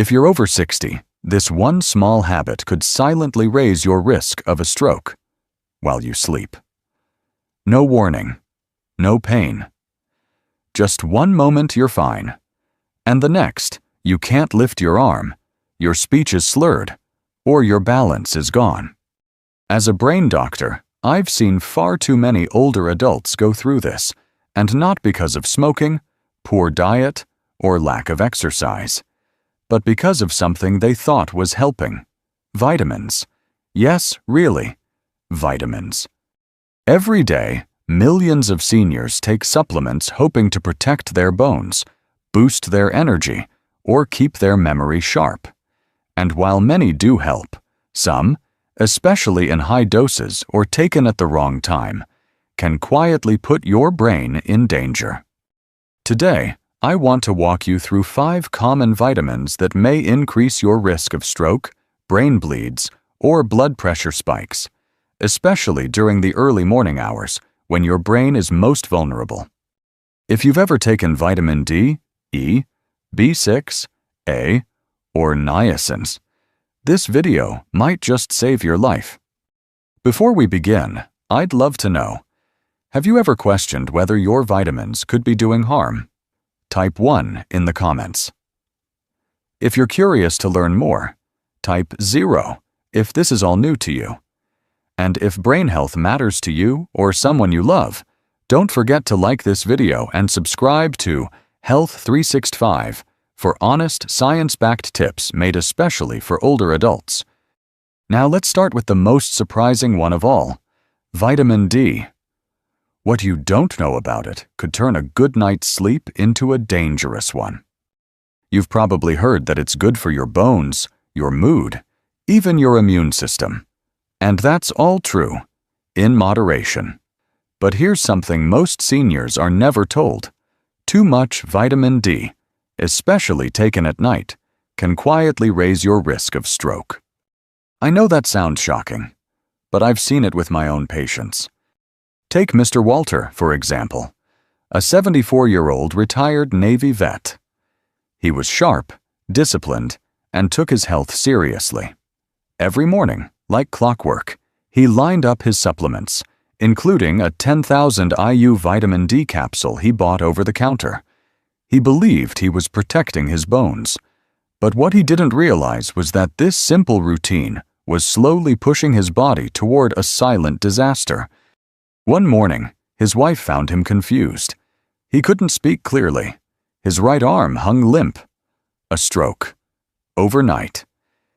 If you're over 60, this one small habit could silently raise your risk of a stroke while you sleep. No warning, no pain. Just one moment you're fine, and the next you can't lift your arm, your speech is slurred, or your balance is gone. As a brain doctor, I've seen far too many older adults go through this, and not because of smoking, poor diet, or lack of exercise, but because of something they thought was helping: vitamins. Yes, really, vitamins. Every day, millions of seniors take supplements hoping to protect their bones, boost their energy, or keep their memory sharp. And while many do help, some, especially in high doses or taken at the wrong time, can quietly put your brain in danger. Today, I want to walk you through 5 common vitamins that may increase your risk of stroke, brain bleeds, or blood pressure spikes, especially during the early morning hours when your brain is most vulnerable. If you've ever taken vitamin D, E, B6, A, or niacin, this video might just save your life. Before we begin, I'd love to know, have you ever questioned whether your vitamins could be doing harm? Type 1 in the comments. If you're curious to learn more, type 0 if this is all new to you. And if brain health matters to you or someone you love, don't forget to like this video and subscribe to Health 365 for honest, science-backed tips made especially for older adults. Now let's start with the most surprising one of all, vitamin D. What you don't know about it could turn a good night's sleep into a dangerous one. You've probably heard that it's good for your bones, your mood, even your immune system. And that's all true, in moderation. But here's something most seniors are never told. Too much vitamin D, especially taken at night, can quietly raise your risk of stroke. I know that sounds shocking, but I've seen it with my own patients. Take Mr. Walter, for example, a 74-year-old retired Navy vet. He was sharp, disciplined, and took his health seriously. Every morning, like clockwork, he lined up his supplements, including a 10,000 IU vitamin D capsule he bought over the counter. He believed he was protecting his bones, but what he didn't realize was that this simple routine was slowly pushing his body toward a silent disaster. One morning, his wife found him confused. He couldn't speak clearly. His right arm hung limp. A stroke. Overnight.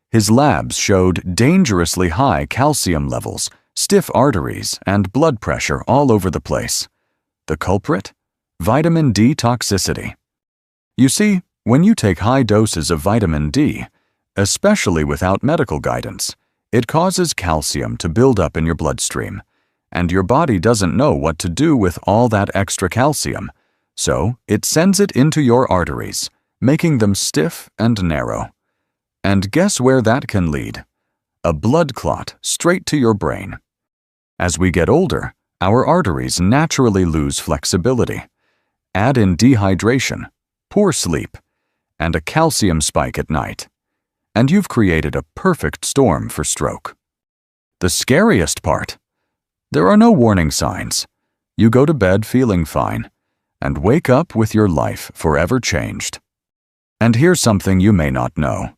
His labs showed dangerously high calcium levels, stiff arteries, and blood pressure all over the place. The culprit? Vitamin D toxicity. You see, when you take high doses of vitamin D, especially without medical guidance, it causes calcium to build up in your bloodstream, and your body doesn't know what to do with all that extra calcium, so it sends it into your arteries, making them stiff and narrow. And guess where that can lead? A blood clot straight to your brain. As we get older, our arteries naturally lose flexibility. Add in dehydration, poor sleep, and a calcium spike at night, and you've created a perfect storm for stroke. The scariest part? There are no warning signs. You go to bed feeling fine, and wake up with your life forever changed. And here's something you may not know.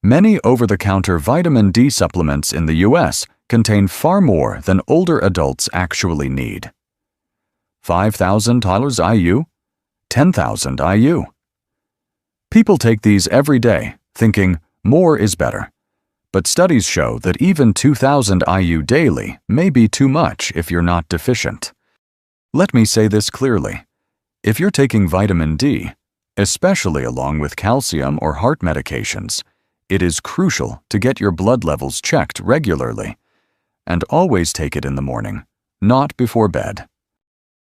Many over-the-counter vitamin D supplements in the US contain far more than older adults actually need. 5,000 IU? 10,000 IU. People take these every day, thinking more is better. But studies show that even 2,000 IU daily may be too much if you're not deficient. Let me say this clearly. If you're taking vitamin D, especially along with calcium or heart medications, it is crucial to get your blood levels checked regularly. And always take it in the morning, not before bed.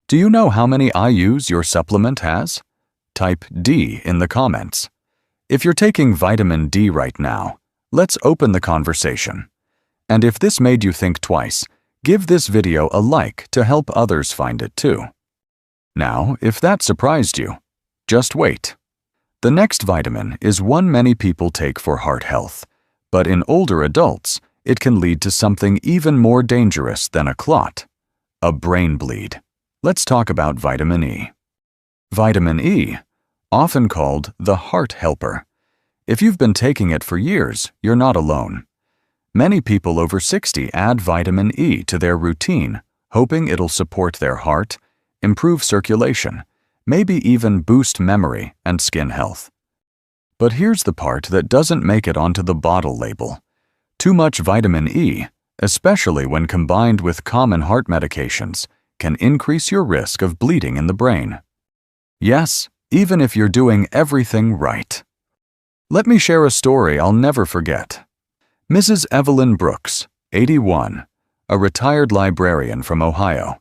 Do you know how many IUs your supplement has? Type D in the comments. If you're taking vitamin D right now, let's open the conversation. And if this made you think twice, give this video a like to help others find it too. Now, if that surprised you, just wait. The next vitamin is one many people take for heart health, but in older adults, it can lead to something even more dangerous than a clot: a brain bleed. Let's talk about vitamin E. Vitamin E, often called the heart helper. If you've been taking it for years, you're not alone. Many people over 60 add vitamin E to their routine, hoping it'll support their heart, improve circulation, maybe even boost memory and skin health. But here's the part that doesn't make it onto the bottle label. Too much vitamin E, especially when combined with common heart medications, can increase your risk of bleeding in the brain. Yes, even if you're doing everything right. Let me share a story I'll never forget. Mrs. Evelyn Brooks, 81, a retired librarian from Ohio.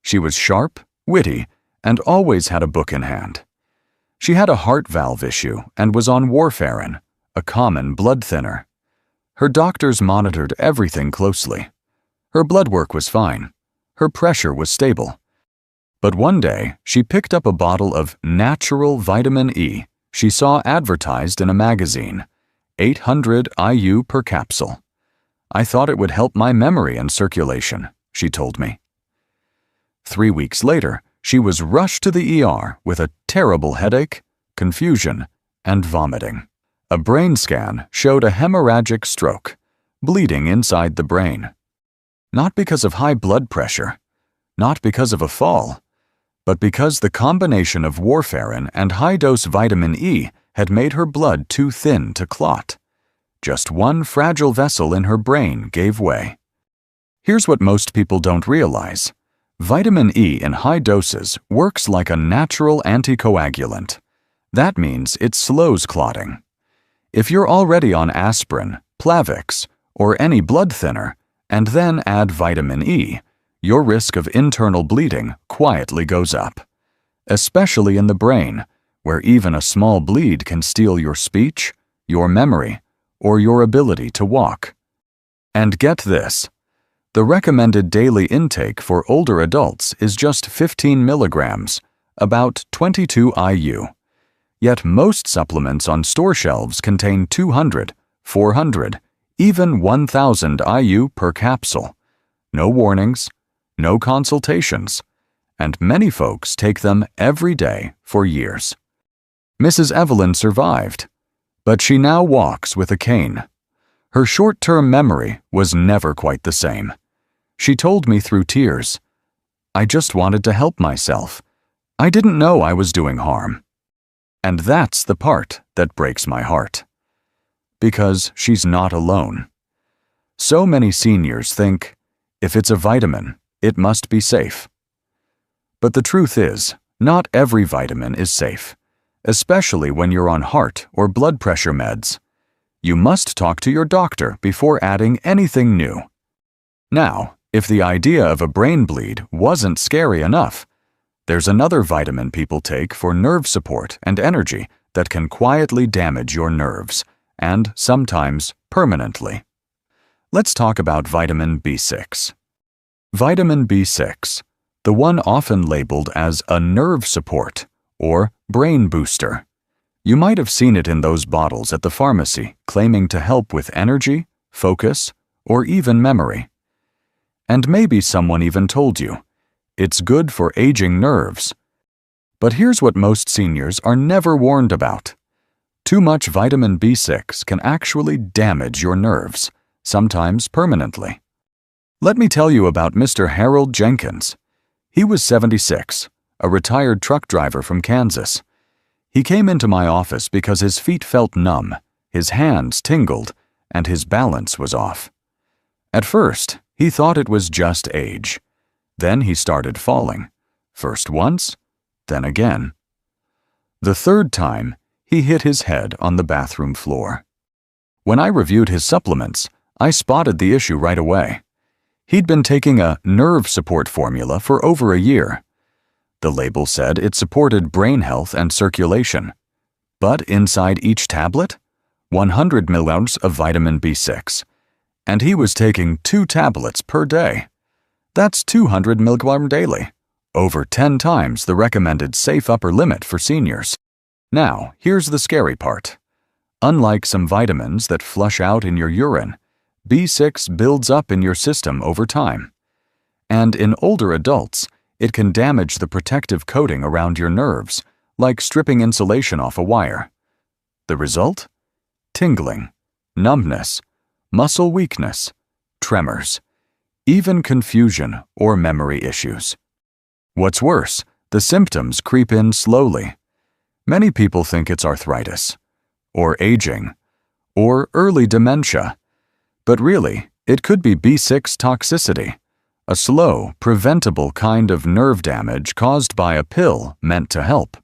She was sharp, witty, and always had a book in hand. She had a heart valve issue and was on warfarin, a common blood thinner. Her doctors monitored everything closely. Her blood work was fine. Her pressure was stable. But one day, she picked up a bottle of natural vitamin E she saw advertised in a magazine, 800 IU per capsule. "I thought it would help my memory and circulation," she told me. 3 weeks later, she was rushed to the ER with a terrible headache, confusion, and vomiting. A brain scan showed a hemorrhagic stroke, bleeding inside the brain. Not because of high blood pressure, not because of a fall, but because the combination of warfarin and high-dose vitamin E had made her blood too thin to clot. Just one fragile vessel in her brain gave way. Here's what most people don't realize. Vitamin E in high doses works like a natural anticoagulant. That means it slows clotting. If you're already on aspirin, Plavix, or any blood thinner, and then add vitamin E, your risk of internal bleeding quietly goes up, especially in the brain, where even a small bleed can steal your speech, your memory, or your ability to walk. And get this, the recommended daily intake for older adults is just 15 milligrams, about 22 IU. Yet most supplements on store shelves contain 200, 400, even 1,000 IU per capsule. No warnings, no consultations, and many folks take them every day for years. Mrs. Evelyn survived, but she now walks with a cane. Her short-term memory was never quite the same. She told me through tears, "I just wanted to help myself. I didn't know I was doing harm." And that's the part that breaks my heart. Because she's not alone. So many seniors think, if it's a vitamin, it must be safe. But the truth is, not every vitamin is safe, especially when you're on heart or blood pressure meds. You must talk to your doctor before adding anything new. Now, if the idea of a brain bleed wasn't scary enough, there's another vitamin people take for nerve support and energy that can quietly damage your nerves, and sometimes permanently. Let's talk about vitamin B6. Vitamin B6, the one often labeled as a nerve support or brain booster. You might have seen it in those bottles at the pharmacy claiming to help with energy, focus, or even memory. And maybe someone even told you, it's good for aging nerves. But here's what most seniors are never warned about. Too much vitamin B6 can actually damage your nerves, sometimes permanently. Let me tell you about Mr. Harold Jenkins. He was 76, a retired truck driver from Kansas. He came into my office because his feet felt numb, his hands tingled, and his balance was off. At first, he thought it was just age. Then he started falling, first once, then again. The third time, he hit his head on the bathroom floor. When I reviewed his supplements, I spotted the issue right away. He'd been taking a nerve support formula for over a year. The label said it supported brain health and circulation. But inside each tablet, 100 milligrams of vitamin B6. And he was taking 2 tablets per day. That's 200 milligrams daily, over 10 times the recommended safe upper limit for seniors. Now, here's the scary part. Unlike some vitamins that flush out in your urine, B6 builds up in your system over time. And in older adults, it can damage the protective coating around your nerves, like stripping insulation off a wire. The result? Tingling, numbness, muscle weakness, tremors, even confusion or memory issues. What's worse, the symptoms creep in slowly. Many people think it's arthritis, or aging, or early dementia. But really, it could be B6 toxicity, a slow, preventable kind of nerve damage caused by a pill meant to help.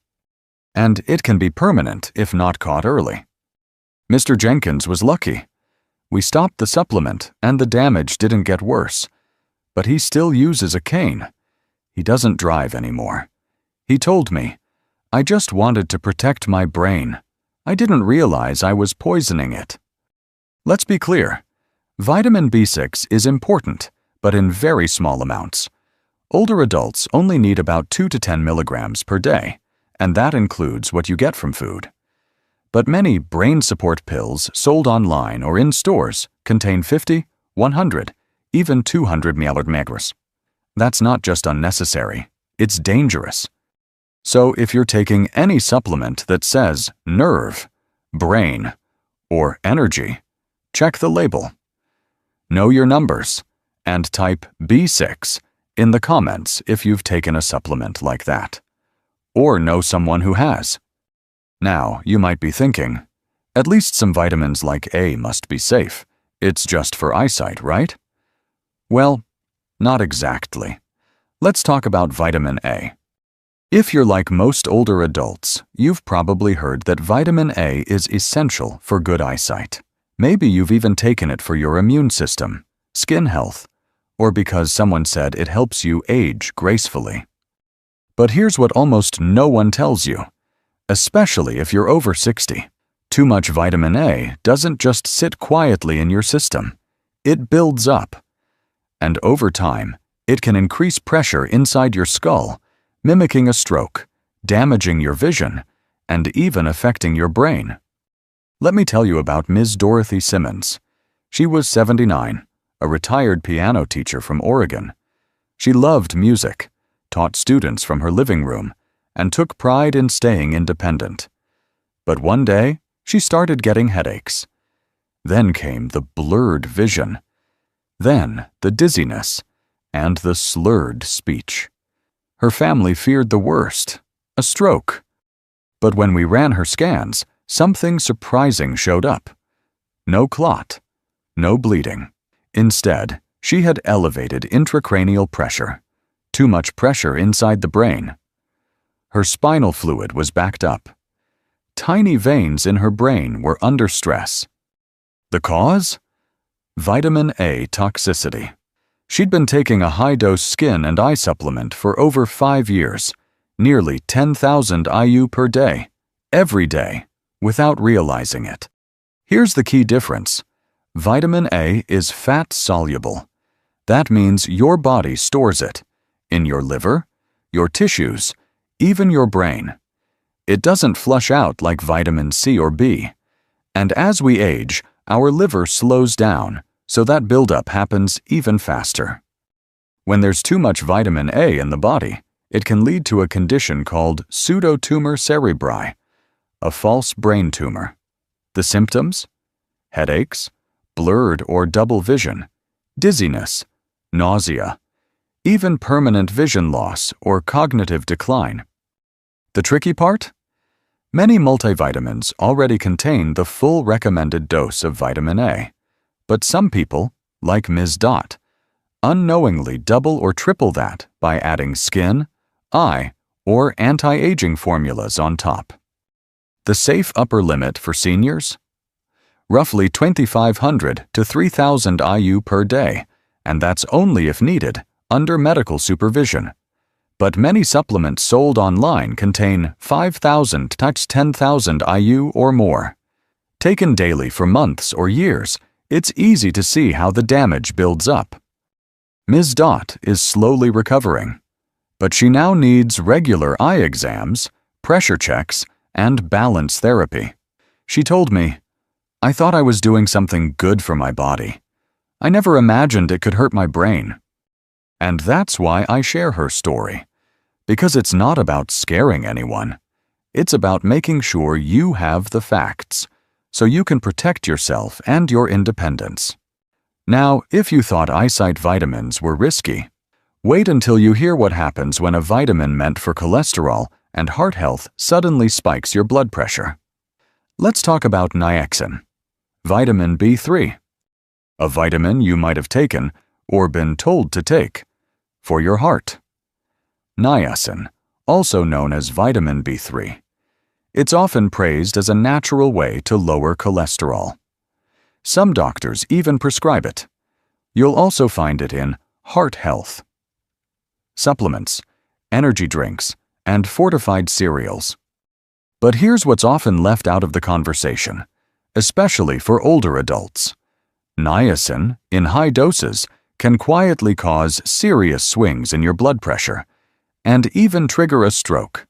And it can be permanent if not caught early. Mr. Jenkins was lucky. We stopped the supplement and the damage didn't get worse. But he still uses a cane. He doesn't drive anymore. He told me, "I just wanted to protect my brain. I didn't realize I was poisoning it." Let's be clear. Vitamin B6 is important, but in very small amounts. Older adults only need about 2 to 10 milligrams per day, and that includes what you get from food. But many brain support pills sold online or in stores contain 50, 100, even 200 milligrams. That's not just unnecessary, it's dangerous. So if you're taking any supplement that says nerve, brain, or energy, check the label. Know your numbers, and type B6 in the comments if you've taken a supplement like that, or know someone who has. Now, you might be thinking, at least some vitamins like A must be safe. It's just for eyesight, right? Well, not exactly. Let's talk about vitamin A. If you're like most older adults, you've probably heard that vitamin A is essential for good eyesight. Maybe you've even taken it for your immune system, skin health, or because someone said it helps you age gracefully. But here's what almost no one tells you, especially if you're over 60. Too much vitamin A doesn't just sit quietly in your system. It builds up. And over time, it can increase pressure inside your skull, mimicking a stroke, damaging your vision, and even affecting your brain. Let me tell you about Ms. Dorothy Simmons. She was 79, a retired piano teacher from Oregon. She loved music, taught students from her living room, and took pride in staying independent. But one day, she started getting headaches. Then came the blurred vision. Then the dizziness, and the slurred speech. Her family feared the worst, a stroke. But when we ran her scans, something surprising showed up. No clot, no bleeding. Instead, she had elevated intracranial pressure, too much pressure inside the brain. Her spinal fluid was backed up. Tiny veins in her brain were under stress. The cause? Vitamin A toxicity. She'd been taking a high-dose skin and eye supplement for over 5 years, nearly 10,000 IU per day, every day, without realizing it. Here's the key difference. Vitamin A is fat-soluble. That means your body stores it in your liver, your tissues, even your brain. It doesn't flush out like vitamin C or B. And as we age, our liver slows down, so that buildup happens even faster. When there's too much vitamin A in the body, it can lead to a condition called pseudotumor cerebri, a false brain tumor. The symptoms? Headaches, blurred or double vision, dizziness, nausea, even permanent vision loss or cognitive decline. The tricky part? Many multivitamins already contain the full recommended dose of vitamin A, but some people, like Ms. Dot, unknowingly double or triple that by adding skin, eye, or anti-aging formulas on top. The safe upper limit for seniors? Roughly 2,500 to 3,000 IU per day, and that's only if needed, under medical supervision. But many supplements sold online contain 5,000 to 10,000 IU or more. Taken daily for months or years, it's easy to see how the damage builds up. Ms. Dot is slowly recovering, but she now needs regular eye exams, pressure checks, and balance therapy. She told me, "I thought I was doing something good for my body. I never imagined it could hurt my brain." And that's why I share her story. Because it's not about scaring anyone. It's about making sure you have the facts, so you can protect yourself and your independence. Now, if you thought eyesight vitamins were risky, wait until you hear what happens when a vitamin meant for cholesterol and heart health suddenly spikes your blood pressure. Let's talk about niacin, vitamin B3, a vitamin you might have taken or been told to take for your heart. Niacin, also known as vitamin B3. It's often praised as a natural way to lower cholesterol. Some doctors even prescribe it. You'll also find it in heart health, supplements, energy drinks, and fortified cereals. But here's what's often left out of the conversation, especially for older adults. Niacin, in high doses, can quietly cause serious swings in your blood pressure and even trigger a stroke.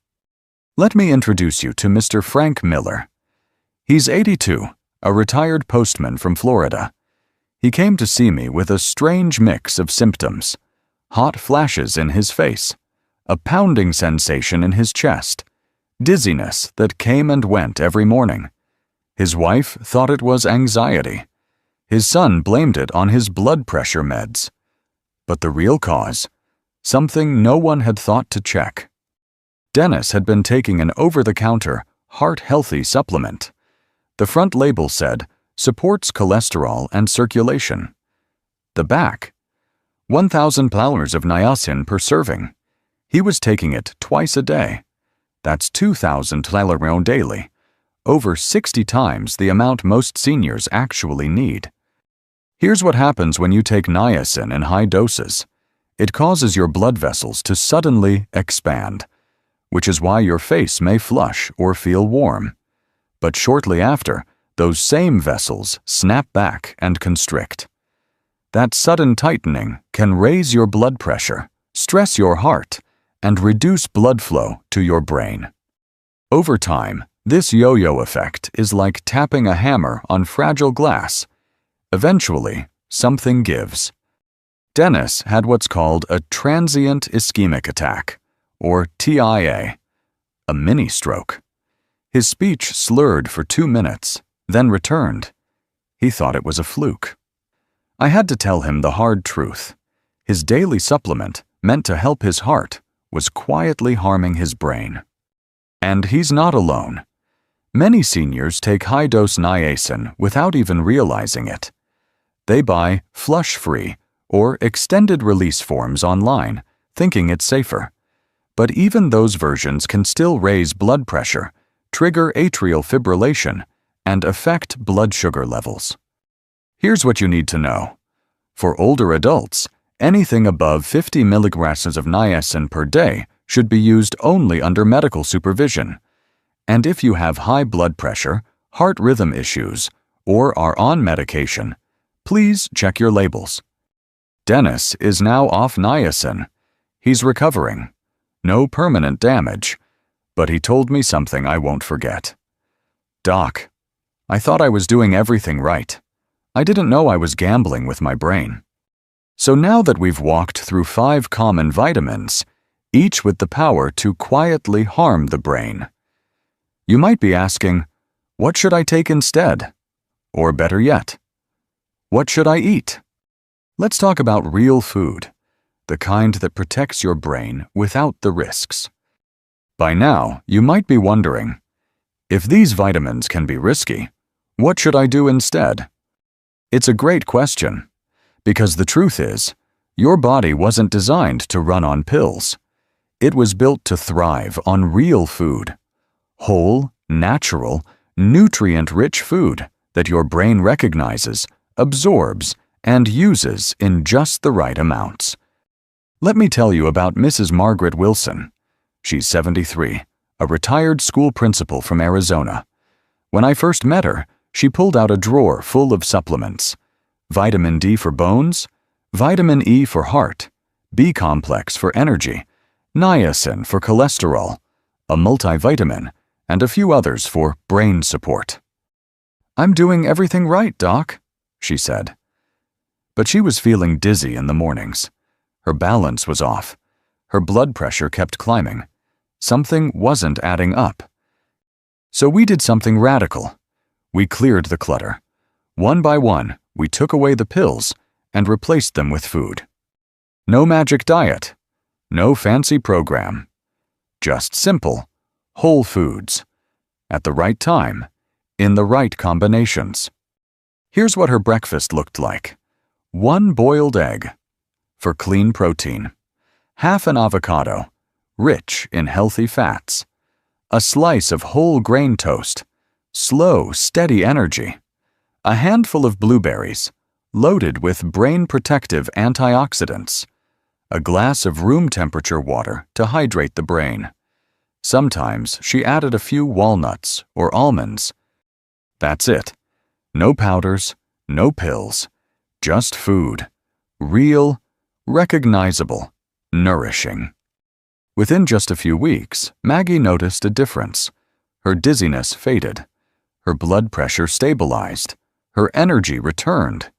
Let me introduce you to Mr. Frank Miller. He's 82, a retired postman from Florida. He came to see me with a strange mix of symptoms: hot flashes in his face, a pounding sensation in his chest, dizziness that came and went every morning. His wife thought it was anxiety. His son blamed it on his blood pressure meds. But the real cause? Something no one had thought to check. Dennis had been taking an over-the-counter, heart-healthy supplement. The front label said, supports cholesterol and circulation. The back, 1,000 plowers of niacin per serving. He was taking it twice a day. That's 2,000 plowers daily, over 60 times the amount most seniors actually need. Here's what happens when you take niacin in high doses. It causes your blood vessels to suddenly expand, which is why your face may flush or feel warm. But shortly after, those same vessels snap back and constrict. That sudden tightening can raise your blood pressure, stress your heart, and reduce blood flow to your brain. Over time, this yo-yo effect is like tapping a hammer on fragile glass. Eventually, something gives. Dennis had what's called a transient ischemic attack, or TIA, a mini-stroke. His speech slurred for 2 minutes, then returned. He thought it was a fluke. I had to tell him the hard truth. His daily supplement, meant to help his heart, was quietly harming his brain. And he's not alone. Many seniors take high-dose niacin without even realizing it. They buy flush-free or extended-release forms online, thinking it's safer. But even those versions can still raise blood pressure, trigger atrial fibrillation, and affect blood sugar levels. Here's what you need to know. For older adults, anything above 50 milligrams of niacin per day should be used only under medical supervision. And if you have high blood pressure, heart rhythm issues, or are on medication, please check your labels. Dennis is now off niacin. He's recovering. No permanent damage, but he told me something I won't forget. "Doc, I thought I was doing everything right. I didn't know I was gambling with my brain." So now that we've walked through 5 common vitamins, each with the power to quietly harm the brain, you might be asking, what should I take instead? Or better yet, what should I eat? Let's talk about real food, the kind that protects your brain without the risks. By now, you might be wondering, if these vitamins can be risky, what should I do instead? It's a great question, because the truth is, your body wasn't designed to run on pills. It was built to thrive on real food, whole, natural, nutrient-rich food that your brain recognizes, absorbs, and uses in just the right amounts. Let me tell you about Mrs. Margaret Wilson. She's 73, a retired school principal from Arizona. When I first met her, she pulled out a drawer full of supplements: vitamin D for bones, vitamin E for heart, B-complex for energy, niacin for cholesterol, a multivitamin, and a few others for brain support. "I'm doing everything right, Doc," she said. But she was feeling dizzy in the mornings. Her balance was off. Her blood pressure kept climbing. Something wasn't adding up. So we did something radical. We cleared the clutter. One by one, we took away the pills and replaced them with food. No magic diet. No fancy program. Just simple, whole foods. At the right time, in the right combinations. Here's what her breakfast looked like. 1 boiled egg for clean protein. Half an avocado, rich in healthy fats. A slice of whole grain toast, slow, steady energy. A handful of blueberries, loaded with brain-protective antioxidants. A glass of room temperature water to hydrate the brain. Sometimes she added a few walnuts or almonds. That's it. No powders, no pills, just food. Real, recognizable, nourishing. Within just a few weeks, Maggie noticed a difference. Her dizziness faded. Her blood pressure stabilized. Her energy returned.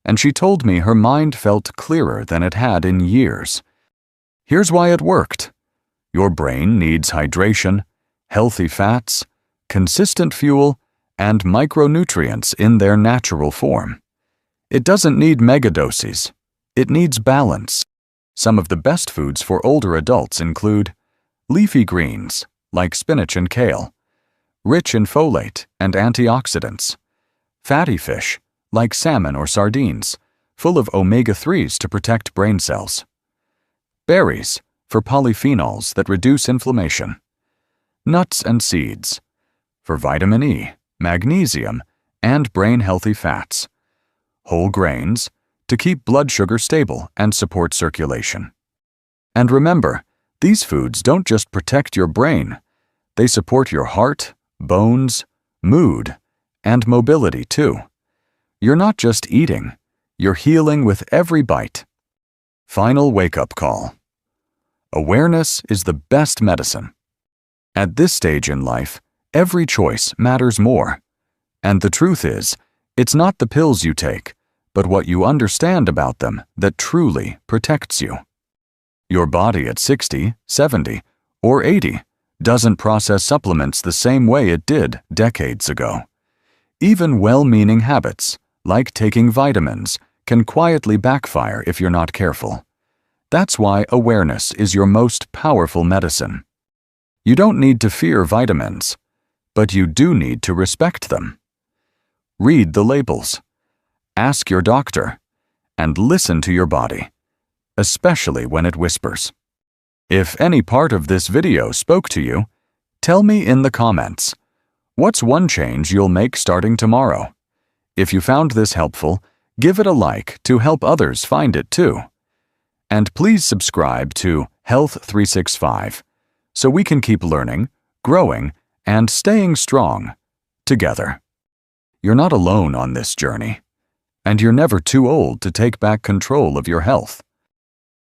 And she told me her mind felt clearer than it had in years. Here's why it worked. Your brain needs hydration, healthy fats, consistent fuel, and micronutrients in their natural form. It doesn't need megadoses. It needs balance. Some of the best foods for older adults include leafy greens, like spinach and kale, rich in folate and antioxidants, fatty fish, like salmon or sardines, full of omega-3s to protect brain cells, berries, for polyphenols that reduce inflammation, nuts and seeds, for vitamin E, magnesium, and brain-healthy fats, whole grains, to keep blood sugar stable and support circulation. And remember, these foods don't just protect your brain, they support your heart, bones, mood, and mobility too. You're not just eating, you're healing with every bite. Final wake-up call. Awareness is the best medicine. At this stage in life, every choice matters more. And the truth is, it's not the pills you take, but what you understand about them that truly protects you. Your body at 60, 70, or 80 doesn't process supplements the same way it did decades ago. Even well-meaning habits, like taking vitamins, can quietly backfire if you're not careful. That's why awareness is your most powerful medicine. You don't need to fear vitamins, but you do need to respect them. Read the labels. Ask your doctor, and listen to your body, especially when it whispers. If any part of this video spoke to you, tell me in the comments. What's one change you'll make starting tomorrow? If you found this helpful, give it a like to help others find it too. And please subscribe to Health 365 so we can keep learning, growing, and staying strong together. You're not alone on this journey, and you're never too old to take back control of your health.